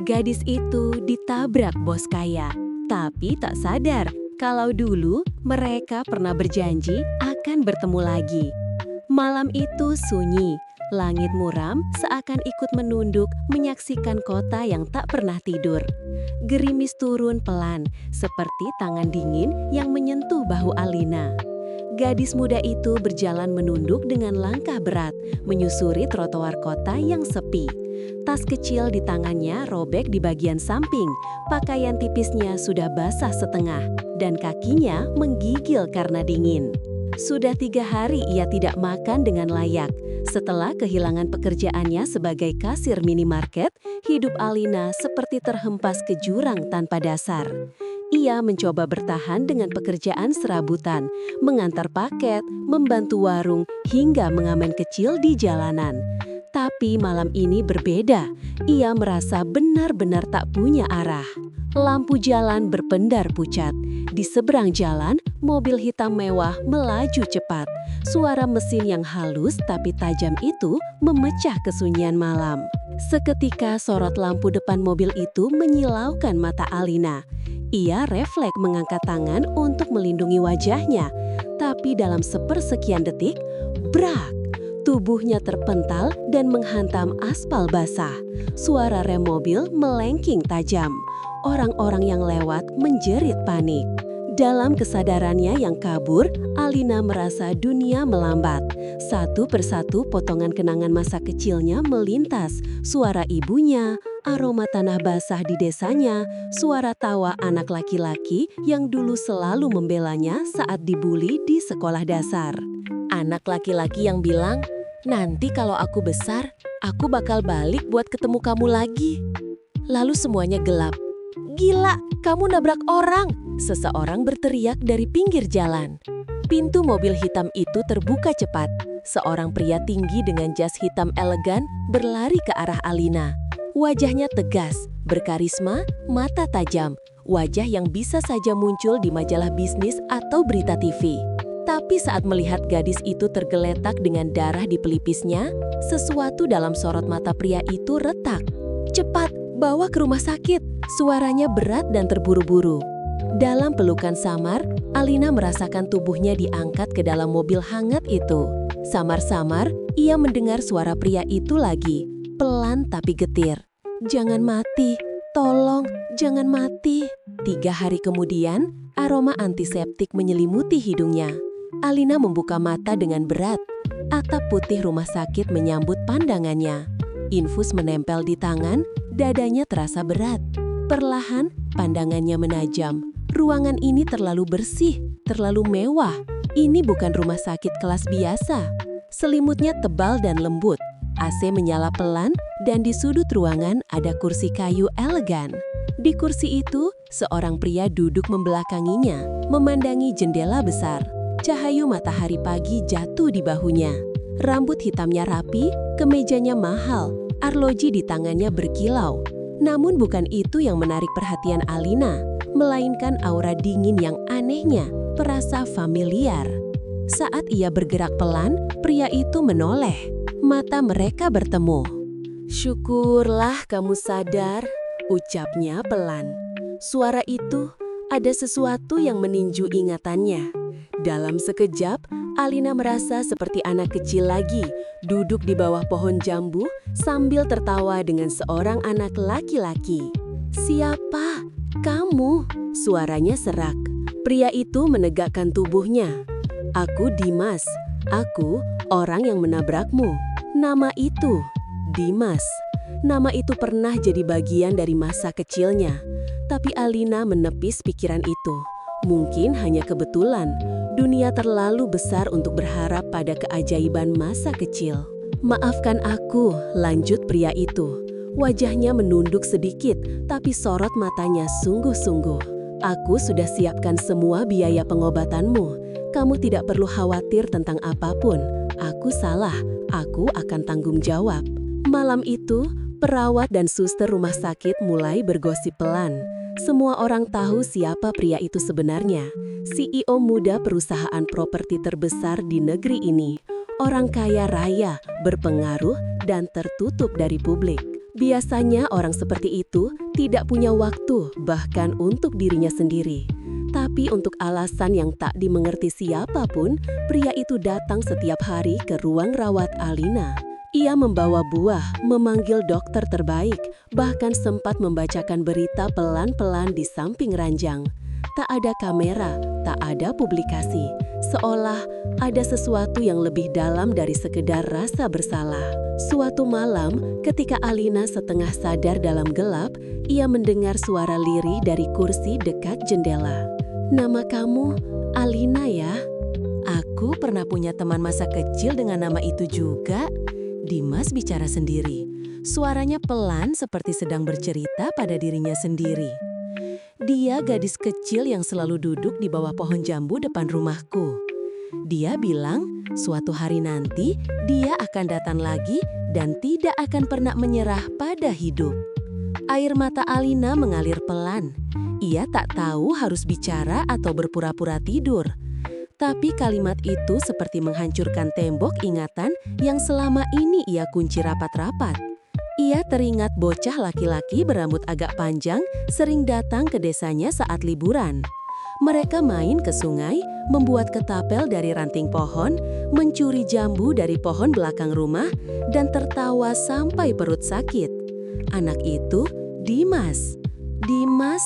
Gadis itu ditabrak bos kaya, tapi tak sadar kalau dulu mereka pernah berjanji akan bertemu lagi. Malam itu sunyi, langit muram seakan ikut menunduk menyaksikan kota yang tak pernah tidur. Gerimis turun pelan, seperti tangan dingin yang menyentuh bahu Alina. Gadis muda itu berjalan menunduk dengan langkah berat, menyusuri trotoar kota yang sepi. Tas kecil di tangannya robek di bagian samping, pakaian tipisnya sudah basah setengah, dan kakinya menggigil karena dingin. Sudah 3 hari ia tidak makan dengan layak. Setelah kehilangan pekerjaannya sebagai kasir minimarket, hidup Alina seperti terhempas ke jurang tanpa dasar. Ia mencoba bertahan dengan pekerjaan serabutan, mengantar paket, membantu warung, hingga mengamen kecil di jalanan. Tapi malam ini berbeda. Ia merasa benar-benar tak punya arah. Lampu jalan berpendar pucat. Di seberang jalan, mobil hitam mewah melaju cepat. Suara mesin yang halus tapi tajam itu memecah kesunyian malam. Seketika sorot lampu depan mobil itu menyilaukan mata Alina. Ia refleks mengangkat tangan untuk melindungi wajahnya. Tapi dalam sepersekian detik, brak! Tubuhnya terpental dan menghantam aspal basah. Suara rem mobil melengking tajam. Orang-orang yang lewat menjerit panik. Dalam kesadarannya yang kabur, Alina merasa dunia melambat. Satu persatu potongan kenangan masa kecilnya melintas. Suara ibunya, aroma tanah basah di desanya, suara tawa anak laki-laki yang dulu selalu membelanya saat dibuli di sekolah dasar. Anak laki-laki yang bilang, "Nanti kalau aku besar, aku bakal balik buat ketemu kamu lagi." Lalu semuanya gelap. "Gila, kamu nabrak orang!" Seseorang berteriak dari pinggir jalan. Pintu mobil hitam itu terbuka cepat. Seorang pria tinggi dengan jas hitam elegan berlari ke arah Alina. Wajahnya tegas, berkarisma, mata tajam. Wajah yang bisa saja muncul di majalah bisnis atau berita TV. Tapi saat melihat gadis itu tergeletak dengan darah di pelipisnya, sesuatu dalam sorot mata pria itu retak. "Cepat, bawa ke rumah sakit!" Suaranya berat dan terburu-buru. Dalam pelukan samar, Alina merasakan tubuhnya diangkat ke dalam mobil hangat itu. Samar-samar, ia mendengar suara pria itu lagi, pelan tapi getir. "Jangan mati, tolong, jangan mati." 3 hari kemudian, aroma antiseptik menyelimuti hidungnya. Alina membuka mata dengan berat. Atap putih rumah sakit menyambut pandangannya. Infus menempel di tangan, dadanya terasa berat. Perlahan, pandangannya menajam. Ruangan ini terlalu bersih, terlalu mewah. Ini bukan rumah sakit kelas biasa. Selimutnya tebal dan lembut. AC menyala pelan, dan di sudut ruangan ada kursi kayu elegan. Di kursi itu, seorang pria duduk membelakanginya, memandangi jendela besar. Cahaya matahari pagi jatuh di bahunya. Rambut hitamnya rapi, kemejanya mahal, arloji di tangannya berkilau. Namun bukan itu yang menarik perhatian Alina, melainkan aura dingin yang anehnya, perasa familiar. Saat ia bergerak pelan, pria itu menoleh. Mata mereka bertemu. "Syukurlah kamu sadar," ucapnya pelan. Suara itu, ada sesuatu yang meninju ingatannya. Dalam sekejap, Alina merasa seperti anak kecil lagi, duduk di bawah pohon jambu sambil tertawa dengan seorang anak laki-laki. "Siapa? Kamu?" Suaranya serak. Pria itu menegakkan tubuhnya. "Aku Dimas. Aku orang yang menabrakmu." Nama itu, Dimas. Nama itu pernah jadi bagian dari masa kecilnya. Tapi Alina menepis pikiran itu. Mungkin hanya kebetulan. Dunia terlalu besar untuk berharap pada keajaiban masa kecil. "Maafkan aku," lanjut pria itu. Wajahnya menunduk sedikit, tapi sorot matanya sungguh-sungguh. "Aku sudah siapkan semua biaya pengobatanmu. Kamu tidak perlu khawatir tentang apapun. Aku salah, aku akan tanggung jawab." Malam itu, perawat dan suster rumah sakit mulai bergosip pelan. Semua orang tahu siapa pria itu sebenarnya. CEO muda perusahaan properti terbesar di negeri ini. orang kaya raya, berpengaruh, dan tertutup dari publik. Biasanya orang seperti itu tidak punya waktu bahkan untuk dirinya sendiri. Tapi untuk alasan yang tak dimengerti siapapun, pria itu datang setiap hari ke ruang rawat Alina. Ia membawa buah, memanggil dokter terbaik, bahkan sempat membacakan berita pelan-pelan di samping ranjang. Tak ada kamera, tak ada publikasi, seolah ada sesuatu yang lebih dalam dari sekedar rasa bersalah. Suatu malam, ketika Alina setengah sadar dalam gelap, ia mendengar suara lirih dari kursi dekat jendela. "Nama kamu Alina ya? Aku pernah punya teman masa kecil dengan nama itu juga." Dimas bicara sendiri. Suaranya pelan seperti sedang bercerita pada dirinya sendiri. "Dia gadis kecil yang selalu duduk di bawah pohon jambu depan rumahku. Dia bilang suatu hari nanti dia akan datang lagi dan tidak akan pernah menyerah pada hidup." Air mata Alina mengalir pelan. Ia tak tahu harus bicara atau berpura-pura tidur. Tapi kalimat itu seperti menghancurkan tembok ingatan yang selama ini ia kunci rapat-rapat. Ia teringat bocah laki-laki berambut agak panjang sering datang ke desanya saat liburan. Mereka main ke sungai, membuat ketapel dari ranting pohon, mencuri jambu dari pohon belakang rumah, dan tertawa sampai perut sakit. Anak itu Dimas. "Dimas,"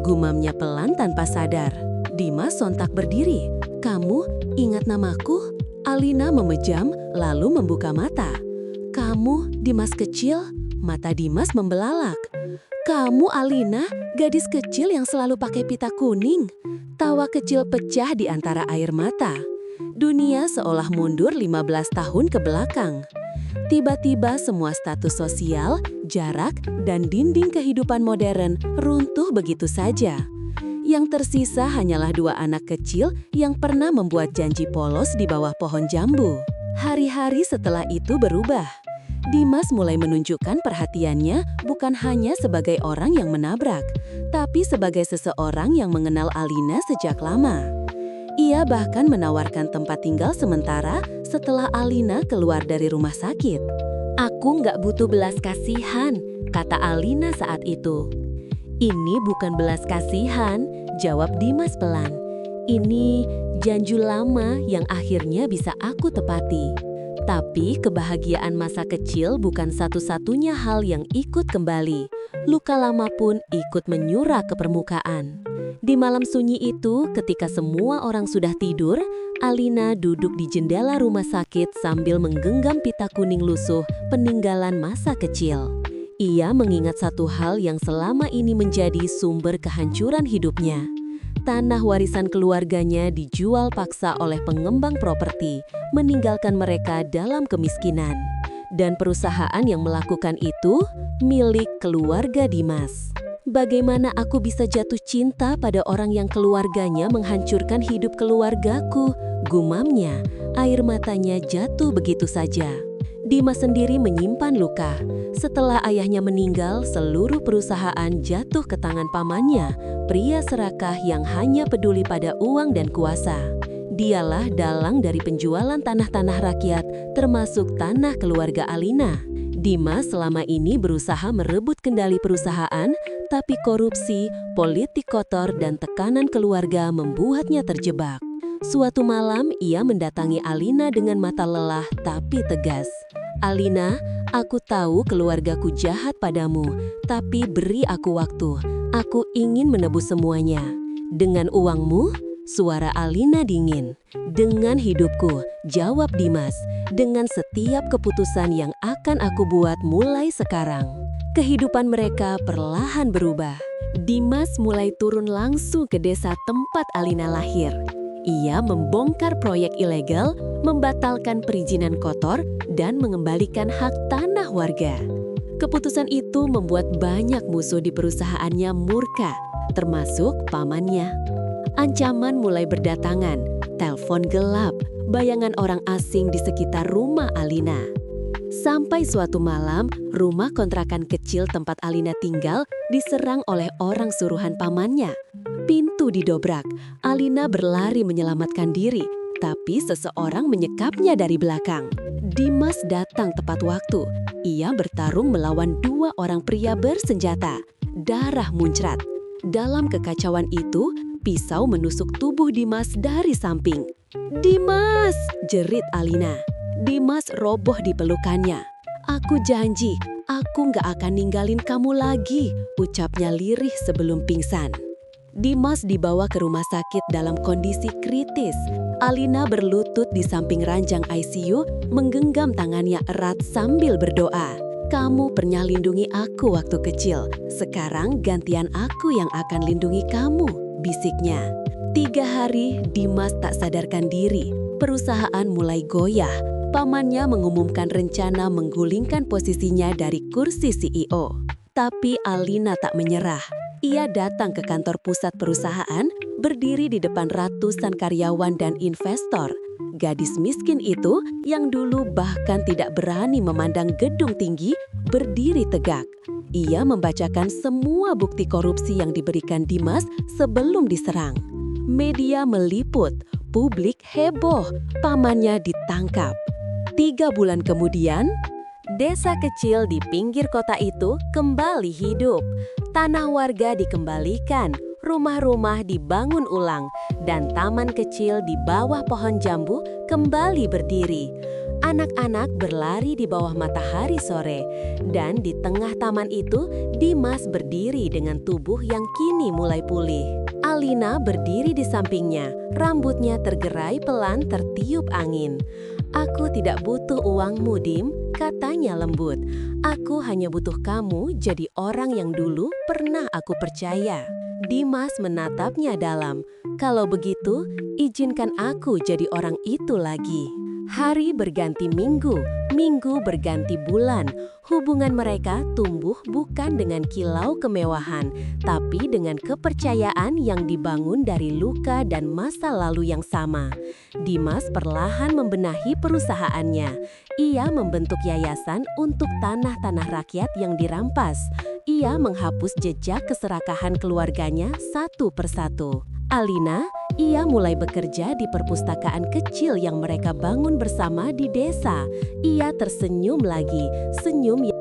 gumamnya pelan tanpa sadar. Dimas sontak berdiri. "Kamu ingat namaku?" Alina memejam lalu membuka mata. "Kamu Dimas kecil?" Mata Dimas membelalak. "Kamu Alina, gadis kecil yang selalu pakai pita kuning?" Tawa kecil pecah di antara air mata. Dunia seolah mundur 15 tahun ke belakang. Tiba-tiba semua status sosial, jarak, dan dinding kehidupan modern runtuh begitu saja. Yang tersisa hanyalah dua anak kecil yang pernah membuat janji polos di bawah pohon jambu. Hari-hari setelah itu berubah. Dimas mulai menunjukkan perhatiannya bukan hanya sebagai orang yang menabrak, tapi sebagai seseorang yang mengenal Alina sejak lama. Ia bahkan menawarkan tempat tinggal sementara setelah Alina keluar dari rumah sakit. "Aku nggak butuh belas kasihan," kata Alina saat itu. "Ini bukan belas kasihan," jawab Dimas pelan. "Ini janji lama yang akhirnya bisa aku tepati." Tapi kebahagiaan masa kecil bukan satu-satunya hal yang ikut kembali. Luka lama pun ikut menyurak ke permukaan. Di malam sunyi itu, ketika semua orang sudah tidur, Alina duduk di jendela rumah sakit sambil menggenggam pita kuning lusuh peninggalan masa kecil. Ia mengingat satu hal yang selama ini menjadi sumber kehancuran hidupnya. Tanah warisan keluarganya dijual paksa oleh pengembang properti, meninggalkan mereka dalam kemiskinan. Dan perusahaan yang melakukan itu milik keluarga Dimas. "Bagaimana aku bisa jatuh cinta pada orang yang keluarganya menghancurkan hidup keluargaku?" gumamnya. Air matanya jatuh begitu saja. Dimas sendiri menyimpan luka. Setelah ayahnya meninggal, seluruh perusahaan jatuh ke tangan pamannya, pria serakah yang hanya peduli pada uang dan kuasa. Dialah dalang dari penjualan tanah-tanah rakyat, termasuk tanah keluarga Alina. Dimas selama ini berusaha merebut kendali perusahaan, tapi korupsi, politik kotor, dan tekanan keluarga membuatnya terjebak. Suatu malam, ia mendatangi Alina dengan mata lelah tapi tegas. "Alina, aku tahu keluargaku jahat padamu, tapi beri aku waktu. Aku ingin menebus semuanya." "Dengan uangmu?" Suara Alina dingin. "Dengan hidupku," jawab Dimas. "Dengan setiap keputusan yang akan aku buat mulai sekarang." Kehidupan mereka perlahan berubah. Dimas mulai turun langsung ke desa tempat Alina lahir. Ia membongkar proyek ilegal, membatalkan perizinan kotor, dan mengembalikan hak tanah warga. Keputusan itu membuat banyak musuh di perusahaannya murka, termasuk pamannya. Ancaman mulai berdatangan, telepon gelap, bayangan orang asing di sekitar rumah Alina. Sampai suatu malam, rumah kontrakan kecil tempat Alina tinggal diserang oleh orang suruhan pamannya. Pintu didobrak, Alina berlari menyelamatkan diri, Tapi seseorang menyekapnya dari belakang. Dimas datang tepat waktu. Ia bertarung melawan 2 orang pria bersenjata. Darah muncrat. Dalam kekacauan itu, pisau menusuk tubuh Dimas dari samping. "Dimas!" jerit Alina. Dimas roboh di pelukannya. "Aku janji, aku nggak akan ninggalin kamu lagi," ucapnya lirih sebelum pingsan. Dimas dibawa ke rumah sakit dalam kondisi kritis. Alina berlutut di samping ranjang ICU, menggenggam tangannya erat sambil berdoa. "Kamu pernah lindungi aku waktu kecil. Sekarang gantian aku yang akan lindungi kamu," bisiknya. 3 hari, Dimas tak sadarkan diri. Perusahaan mulai goyah. Pamannya mengumumkan rencana menggulingkan posisinya dari kursi CEO. Tapi Alina tak menyerah. Ia datang ke kantor pusat perusahaan, berdiri di depan ratusan karyawan dan investor. Gadis miskin itu, yang dulu bahkan tidak berani memandang gedung tinggi, berdiri tegak. Ia membacakan semua bukti korupsi yang diberikan Dimas sebelum diserang. Media meliput, publik heboh, pamannya ditangkap. 3 bulan kemudian, desa kecil di pinggir kota itu kembali hidup. Tanah warga dikembalikan, rumah-rumah dibangun ulang, dan taman kecil di bawah pohon jambu kembali berdiri. Anak-anak berlari di bawah matahari sore, dan di tengah taman itu, Dimas berdiri dengan tubuh yang kini mulai pulih. Alina berdiri di sampingnya, rambutnya tergerai pelan tertiup angin. "Aku tidak butuh uangmu, Dim," katanya lembut. "Aku hanya butuh kamu jadi orang yang dulu pernah aku percaya." Dimas menatapnya dalam. "Kalau begitu, izinkan aku jadi orang itu lagi." Hari berganti minggu, minggu berganti bulan. Hubungan mereka tumbuh bukan dengan kilau kemewahan, tapi dengan kepercayaan yang dibangun dari luka dan masa lalu yang sama. Dimas perlahan membenahi perusahaannya. Ia membentuk yayasan untuk tanah-tanah rakyat yang dirampas. Ia menghapus jejak keserakahan keluarganya satu persatu. Alina, ia mulai bekerja di perpustakaan kecil yang mereka bangun bersama di desa. Ia tersenyum lagi, senyum yang